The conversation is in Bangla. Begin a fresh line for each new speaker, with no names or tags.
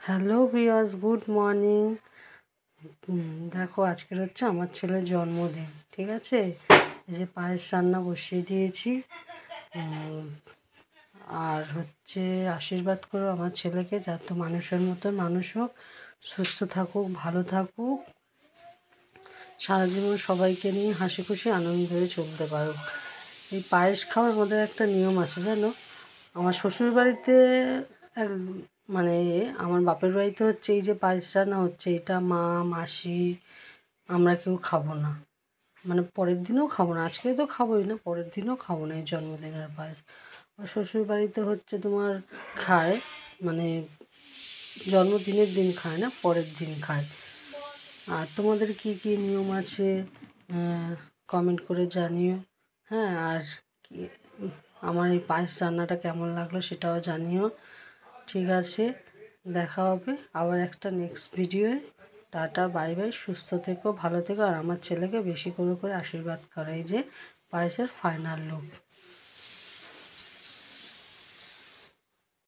Hello viewers, good morning. দেখো আজকের হচ্ছে আমার ছেলের জন্মদিন, ঠিক আছে। এই যে পায়েস রান্না বসিয়ে দিয়েছি। আর হচ্ছে আশীর্বাদ করো আমার ছেলেকে, যাতে মানুষের মতো মানুষ হোক, সুস্থ থাকুক, ভালো থাকুক, সারা জীবন সবাইকে নিয়ে হাসি খুশি আনন্দ হয়ে চলতে পারুক। এই পায়েস খাওয়ার মধ্যে একটা নিয়ম আছে জানো। আমার শ্বশুরবাড়িতে এক মানে আমার বাপের বাড়িতে হচ্ছে এই যে পায়েস রান্না হচ্ছে, এটা মা, মাসি, আমরা কেউ খাবো না। মানে পরের দিনও খাবো না, আজকে তো খাবোই না, পরের দিনও খাবো না এই জন্মদিনের পায়েস। আর শ্বশুরবাড়িতে হচ্ছে তোমার খায়, মানে জন্মদিনের দিন খায় না, পরের দিন খায়। আর তোমাদের কি কি নিয়ম আছে কমেন্ট করে জানিও। হ্যাঁ, আর কি আমার এই পায়েস রান্নাটা কেমন লাগলো সেটাও জানিও। ঠিক আছে, দেখা হবে আবার একটা নেক্সট ভিডিওয়ে। টাটা, বাই বাই, সুস্থ থেকো, ভালো থেকো, আর আমার ছেলেকে বেশি করে করে আশীর্বাদ করো। এই যে পায়েসের ফাইনাল লুক।